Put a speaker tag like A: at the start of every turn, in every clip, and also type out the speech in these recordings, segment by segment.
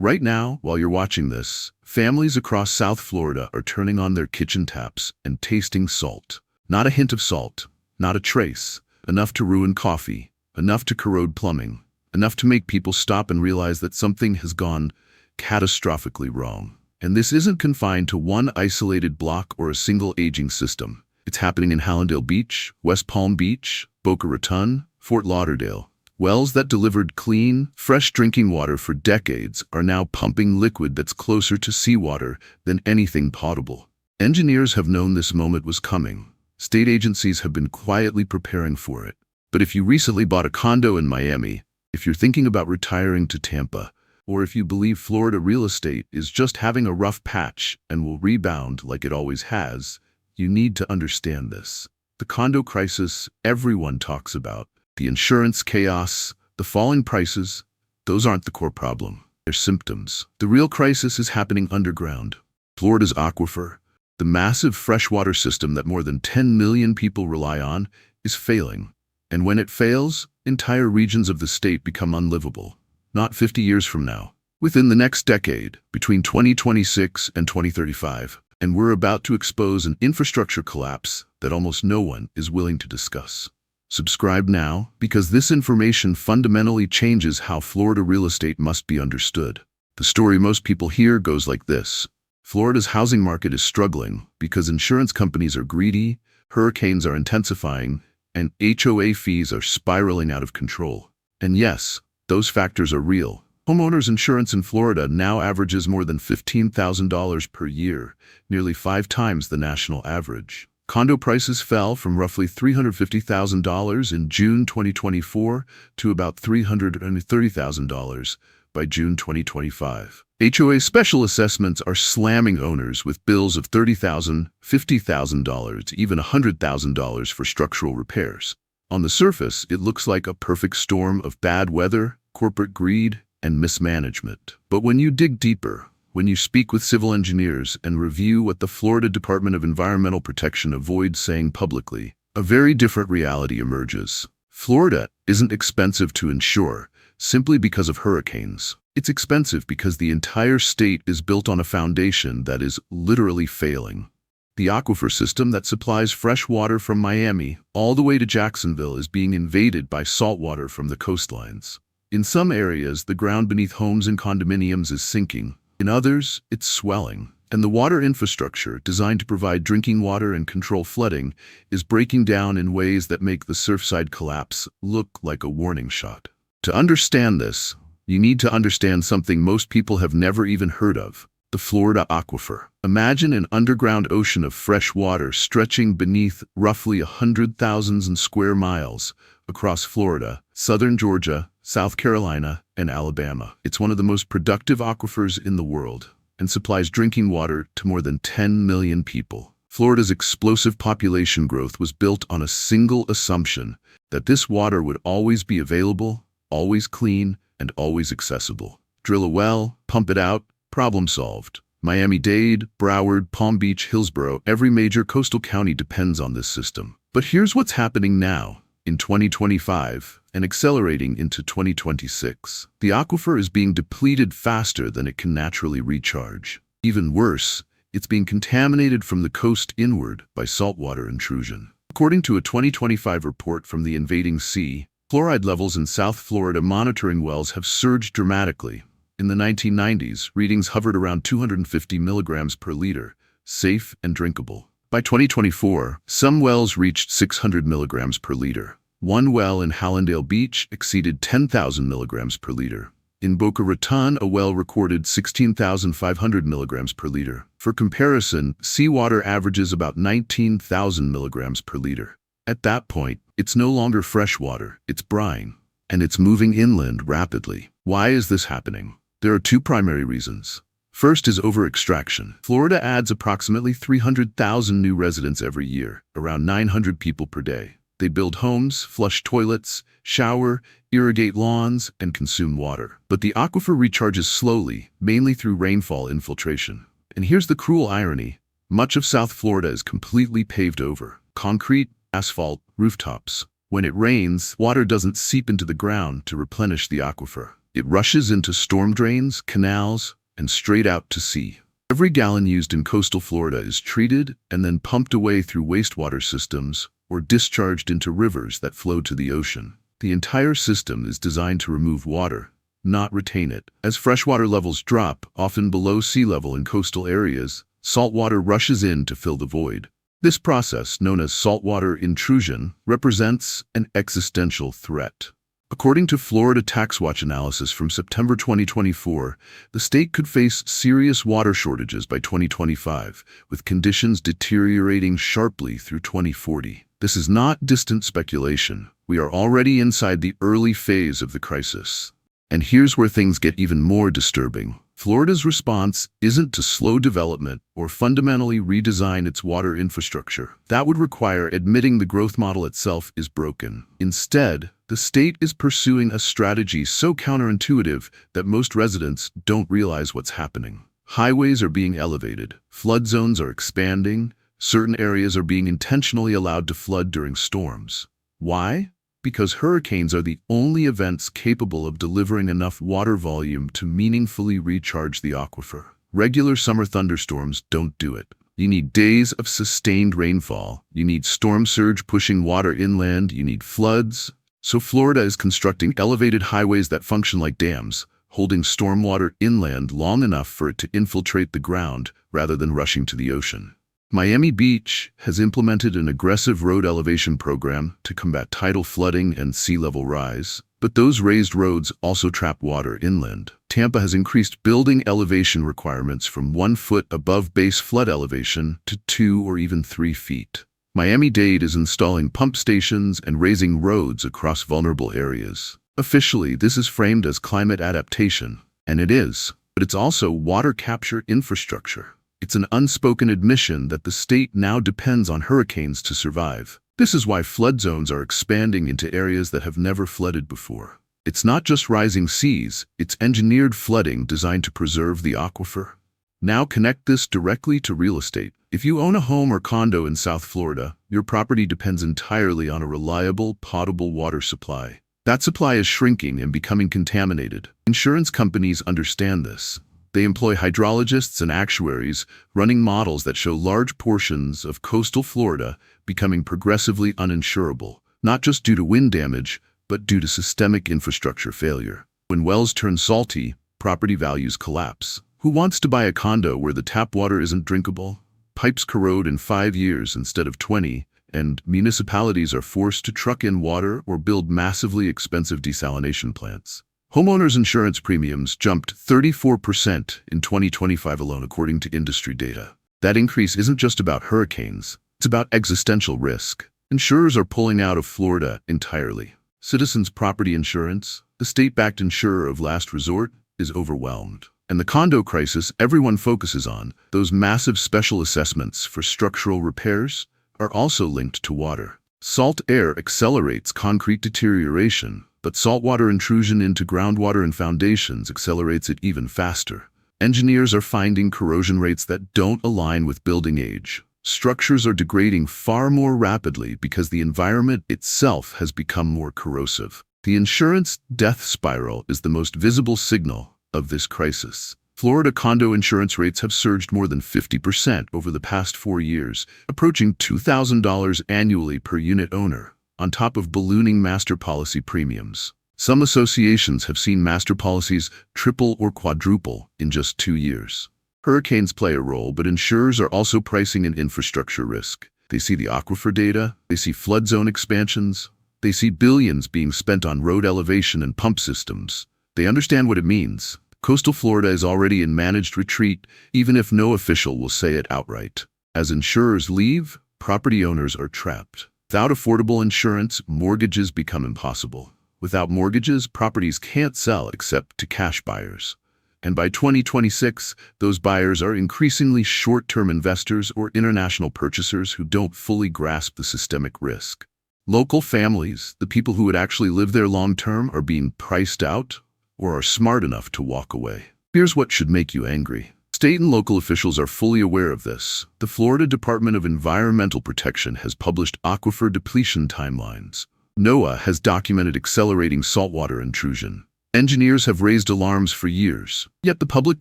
A: Right now, while you're watching this, families across South Florida are turning on their kitchen taps and tasting salt. Not a hint of salt, not a trace, enough to ruin coffee, enough to corrode plumbing, enough to make people stop and realize that something has gone catastrophically wrong. And this isn't confined to one isolated block or a single aging system. It's happening in Hallandale Beach, West Palm Beach, Boca Raton, Fort Lauderdale. Wells that delivered clean, fresh drinking water for decades are now pumping liquid that's closer to seawater than anything potable. Engineers have known this moment was coming. State agencies have been quietly preparing for it. But if you recently bought a condo in Miami, if you're thinking about retiring to Tampa, or if you believe Florida real estate is just having a rough patch and will rebound like it always has, you need to understand this. The condo crisis everyone talks about, the insurance chaos, the falling prices, those aren't the core problem. They're symptoms. The real crisis is happening underground. Florida's Aquifer, the massive freshwater system that more than 10 million people rely on, is failing. And when it fails, entire regions of the state become unlivable. Not 50 years from now. Within the next decade, between 2026 and 2035. And we're about to expose an infrastructure collapse that almost no one is willing to discuss. Subscribe now, because this information fundamentally changes how Florida real estate must be understood. The story most people hear goes like this. Florida's housing market is struggling because insurance companies are greedy, hurricanes are intensifying, and HOA fees are spiraling out of control. And yes, those factors are real. Homeowners insurance in Florida now averages more than $15,000 per year, nearly 5 times the national average. Condo prices fell from roughly $350,000 in June 2024 to about $330,000 by June 2025. HOA special assessments are slamming owners with bills of $30,000, $50,000, even $100,000 for structural repairs. On the surface, it looks like a perfect storm of bad weather, corporate greed, and mismanagement. But when you dig deeper, when you speak with civil engineers and review what the Florida Department of Environmental Protection avoids saying publicly, a very different reality emerges. Florida isn't expensive to insure simply because of hurricanes. It's expensive because the entire state is built on a foundation that is literally failing. The aquifer system that supplies fresh water from Miami all the way to Jacksonville is being invaded by saltwater from the coastlines. In some areas, the ground beneath homes and condominiums is sinking. In others, it's swelling, and the water infrastructure designed to provide drinking water and control flooding is breaking down in ways that make the surfside collapse look like a warning shot. To understand this, you need to understand something most people have never even heard of: the Florida Aquifer. Imagine an underground ocean of fresh water stretching beneath roughly 100,000 square miles across Florida, southern Georgia, South Carolina, and Alabama. It's one of the most productive aquifers in the world and supplies drinking water to more than 10 million people. Florida's explosive population growth was built on a single assumption: that this water would always be available, always clean, and always accessible. Drill a well, pump it out, problem solved. Miami-Dade, Broward, Palm Beach, Hillsborough, every major coastal county depends on this system. But here's what's happening now, in 2025, and accelerating into 2026. The aquifer is being depleted faster than it can naturally recharge. Even worse, it's being contaminated from the coast inward by saltwater intrusion. According to a 2025 report from the Invading Sea, fluoride levels in South Florida monitoring wells have surged dramatically. In the 1990s, readings hovered around 250 milligrams per liter, safe and drinkable. By 2024, some wells reached 600 milligrams per liter. One well in Hallandale Beach exceeded 10,000 milligrams per liter. In Boca Raton, a well recorded 16,500 milligrams per liter. For comparison, seawater averages about 19,000 milligrams per liter. At that point, it's no longer fresh water, it's brine. And it's moving inland rapidly. Why is this happening? There are 2 primary reasons. First is over-extraction. Florida adds approximately 300,000 new residents every year, around 900 people per day. They build homes, flush toilets, shower, irrigate lawns, and consume water. But the aquifer recharges slowly, mainly through rainfall infiltration. And here's the cruel irony: much of South Florida is completely paved over. Concrete, asphalt, rooftops. When it rains, water doesn't seep into the ground to replenish the aquifer. It rushes into storm drains, canals, and straight out to sea. Every gallon used in coastal Florida is treated and then pumped away through wastewater systems or discharged into rivers that flow to the ocean. The entire system is designed to remove water, not retain it. As freshwater levels drop, often below sea level in coastal areas, saltwater rushes in to fill the void. This process, known as saltwater intrusion, represents an existential threat. According to Florida Tax Watch analysis from September 2024, the state could face serious water shortages by 2025, with conditions deteriorating sharply through 2040. This is not distant speculation. We are already inside the early phase of the crisis. And here's where things get even more disturbing. Florida's response isn't to slow development or fundamentally redesign its water infrastructure. That would require admitting the growth model itself is broken. Instead, the state is pursuing a strategy so counterintuitive that most residents don't realize what's happening. Highways are being elevated, flood zones are expanding, certain areas are being intentionally allowed to flood during storms. Why? Because hurricanes are the only events capable of delivering enough water volume to meaningfully recharge the aquifer. Regular summer thunderstorms don't do it. You need days of sustained rainfall. You need storm surge pushing water inland. You need floods. So Florida is constructing elevated highways that function like dams, holding stormwater inland long enough for it to infiltrate the ground rather than rushing to the ocean. Miami Beach has implemented an aggressive road elevation program to combat tidal flooding and sea level rise, but those raised roads also trap water inland. Tampa has increased building elevation requirements from 1 foot above base flood elevation to 2 or even 3 feet. Miami-Dade is installing pump stations and raising roads across vulnerable areas. Officially, this is framed as climate adaptation, and it is, but it's also water capture infrastructure. It's an unspoken admission that the state now depends on hurricanes to survive. This is why flood zones are expanding into areas that have never flooded before. It's not just rising seas, it's engineered flooding designed to preserve the aquifer. Now connect this directly to real estate. If you own a home or condo in South Florida, your property depends entirely on a reliable, potable water supply. That supply is shrinking and becoming contaminated. Insurance companies understand this. They employ hydrologists and actuaries, running models that show large portions of coastal Florida becoming progressively uninsurable, not just due to wind damage, but due to systemic infrastructure failure. When wells turn salty, property values collapse. Who wants to buy a condo where the tap water isn't drinkable? Pipes corrode in 5 years instead of 20, and municipalities are forced to truck in water or build massively expensive desalination plants. Homeowners insurance premiums jumped 34% in 2025 alone, according to industry data. That increase isn't just about hurricanes, it's about existential risk. Insurers are pulling out of Florida entirely. Citizens Property Insurance, the state-backed insurer of last resort, is overwhelmed. And the condo crisis everyone focuses on, those massive special assessments for structural repairs, are also linked to water. Salt air accelerates concrete deterioration, but saltwater intrusion into groundwater and foundations accelerates it even faster. Engineers are finding corrosion rates that don't align with building age. Structures are degrading far more rapidly because the environment itself has become more corrosive. The insurance death spiral is the most visible signal of this crisis. Florida condo insurance rates have surged more than 50% over the past 4 years, approaching $2,000 annually per unit owner, on top of ballooning master policy premiums. Some associations have seen master policies triple or quadruple in just 2 years. Hurricanes play a role, but insurers are also pricing in infrastructure risk. They see the aquifer data, they see flood zone expansions, they see billions being spent on road elevation and pump systems. They understand what it means. Coastal Florida is already in managed retreat, even if no official will say it outright. As insurers leave, property owners are trapped. Without affordable insurance, mortgages become impossible. Without mortgages, properties can't sell except to cash buyers. And by 2026, those buyers are increasingly short-term investors or international purchasers who don't fully grasp the systemic risk. Local families, the people who would actually live there long-term, are being priced out or are smart enough to walk away. Here's what should make you angry. State and local officials are fully aware of this. The Florida Department of Environmental Protection has published aquifer depletion timelines. NOAA has documented accelerating saltwater intrusion. Engineers have raised alarms for years, yet the public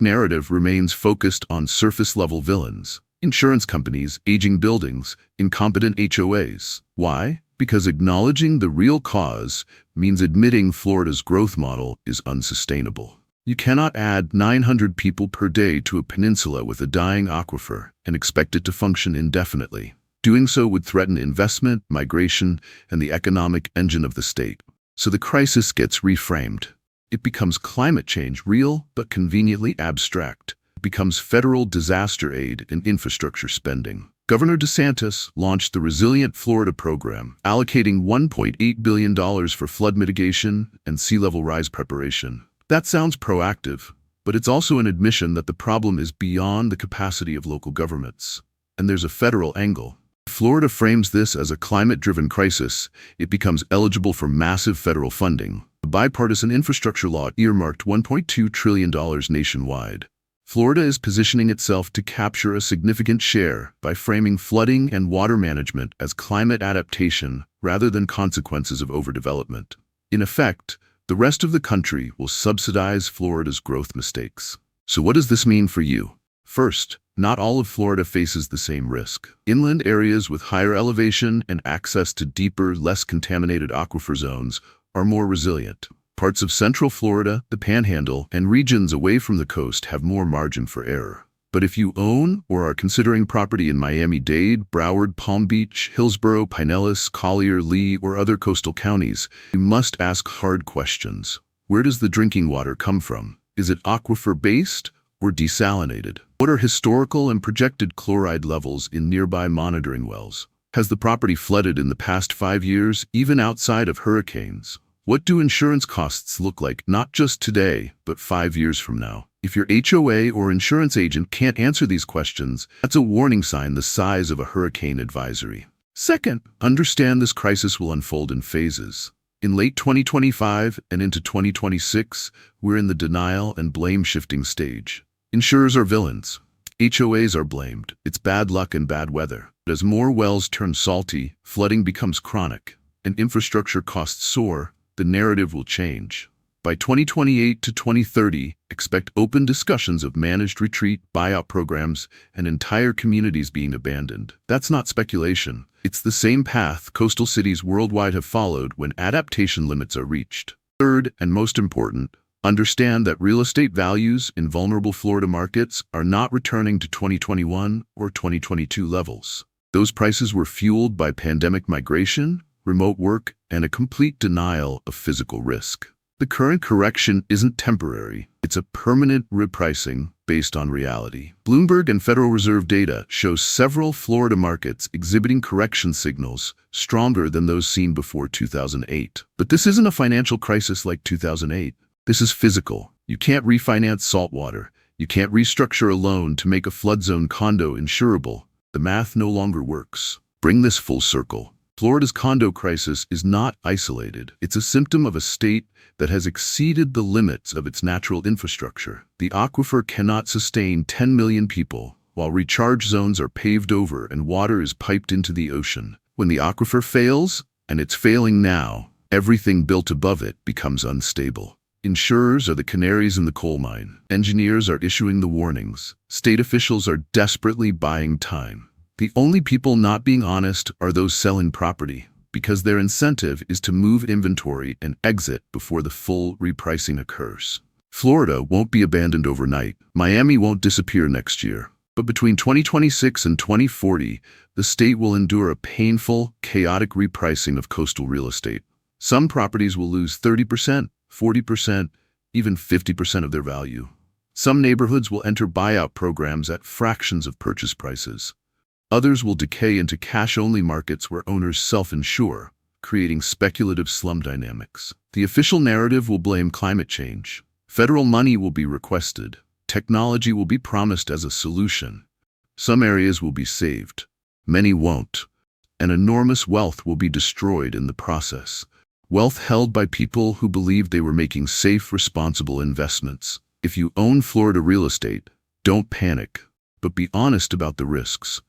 A: narrative remains focused on surface-level villains, insurance companies, aging buildings, incompetent HOAs. Why? Because acknowledging the real cause means admitting Florida's growth model is unsustainable. You cannot add 900 people per day to a peninsula with a dying aquifer and expect it to function indefinitely. Doing so would threaten investment, migration, and the economic engine of the state. So the crisis gets reframed. It becomes climate change, real but conveniently abstract. It becomes federal disaster aid and infrastructure spending. Governor DeSantis launched the Resilient Florida program, allocating $1.8 billion for flood mitigation and sea level rise preparation. That sounds proactive, but it's also an admission that the problem is beyond the capacity of local governments. And there's a federal angle. If Florida frames this as a climate-driven crisis, it becomes eligible for massive federal funding. The bipartisan infrastructure law earmarked $1.2 trillion nationwide. Florida is positioning itself to capture a significant share by framing flooding and water management as climate adaptation rather than consequences of overdevelopment. In effect, the rest of the country will subsidize Florida's growth mistakes. So what does this mean for you? First, not all of Florida faces the same risk. Inland areas with higher elevation and access to deeper, less contaminated aquifer zones are more resilient. Parts of central Florida, the Panhandle, and regions away from the coast have more margin for error. But if you own or are considering property in Miami-Dade, Broward, Palm Beach, Hillsborough, Pinellas, Collier, Lee, or other coastal counties, you must ask hard questions. Where does the drinking water come from? Is it aquifer-based or desalinated? What are historical and projected chloride levels in nearby monitoring wells? Has the property flooded in the past 5 years, even outside of hurricanes? What do insurance costs look like, not just today, but 5 years from now? If your HOA or insurance agent can't answer these questions, that's a warning sign the size of a hurricane advisory. Second, understand this crisis will unfold in phases. In late 2025 and into 2026, we're in the denial and blame-shifting stage. Insurers are villains. HOAs are blamed. It's bad luck and bad weather. But as more wells turn salty, flooding becomes chronic, and infrastructure costs soar, the narrative will change. By 2028 to 2030, expect open discussions of managed retreat, buyout programs, and entire communities being abandoned. That's not speculation. It's the same path coastal cities worldwide have followed when adaptation limits are reached. Third, and most important, understand that real estate values in vulnerable Florida markets are not returning to 2021 or 2022 levels. Those prices were fueled by pandemic migration, remote work, and a complete denial of physical risk. The current correction isn't temporary. It's a permanent repricing based on reality. Bloomberg and Federal Reserve data shows several Florida markets exhibiting correction signals stronger than those seen before 2008. But this isn't a financial crisis like 2008. This is physical. You can't refinance Saltwater. You can't restructure a loan to make a flood zone condo insurable. The math no longer works. Bring this full circle. Florida's condo crisis is not isolated. It's a symptom of a state that has exceeded the limits of its natural infrastructure. The aquifer cannot sustain 10 million people, while recharge zones are paved over and water is piped into the ocean. When the aquifer fails, and it's failing now, everything built above it becomes unstable. Insurers are the canaries in the coal mine. Engineers are issuing the warnings. State officials are desperately buying time. The only people not being honest are those selling property, because their incentive is to move inventory and exit before the full repricing occurs. Florida won't be abandoned overnight. Miami won't disappear next year. But between 2026 and 2040, the state will endure a painful, chaotic repricing of coastal real estate. Some properties will lose 30%, 40%, even 50% of their value. Some neighborhoods will enter buyout programs at fractions of purchase prices. Others will decay into cash-only markets where owners self-insure, creating speculative slum dynamics. The official narrative will blame climate change. Federal money will be requested. Technology will be promised as a solution. Some areas will be saved. Many won't. And enormous wealth will be destroyed in the process. Wealth held by people who believed they were making safe, responsible investments. If you own Florida real estate, don't panic, but be honest about the risks.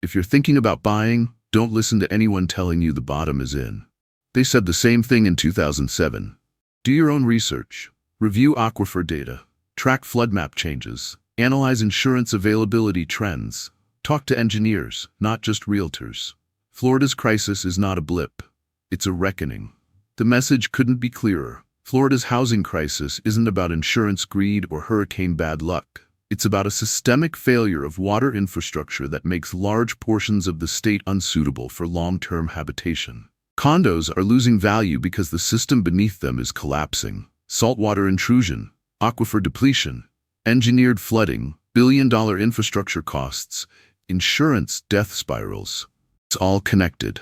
A: If you're thinking about buying, don't listen to anyone telling you the bottom is in. They said the same thing in 2007. Do your own research. Review aquifer data. Track flood map changes. Analyze insurance availability trends. Talk to engineers, not just realtors. Florida's crisis is not a blip. It's a reckoning. The message couldn't be clearer. Florida's housing crisis isn't about insurance greed or hurricane bad luck. It's about a systemic failure of water infrastructure that makes large portions of the state unsuitable for long-term habitation. Condos are losing value because the system beneath them is collapsing. Saltwater intrusion, aquifer depletion, engineered flooding, billion-dollar infrastructure costs, insurance death spirals. It's all connected.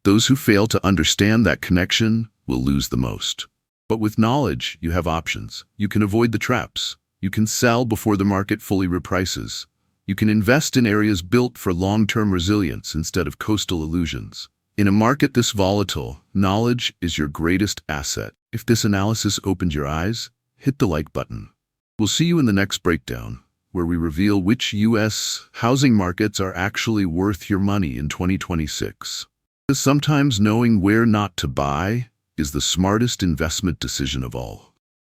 A: Those who fail to understand that connection will lose the most. But with knowledge, you have options. You can avoid the traps. You can sell before the market fully reprices. You can invest in areas built for long-term resilience instead of coastal illusions. In a market this volatile, knowledge is your greatest asset. If this analysis opened your eyes, hit the like button. We'll see you in the next breakdown, where we reveal which U.S. housing markets are actually worth your money in 2026. Sometimes knowing where not to buy is the smartest investment decision of all.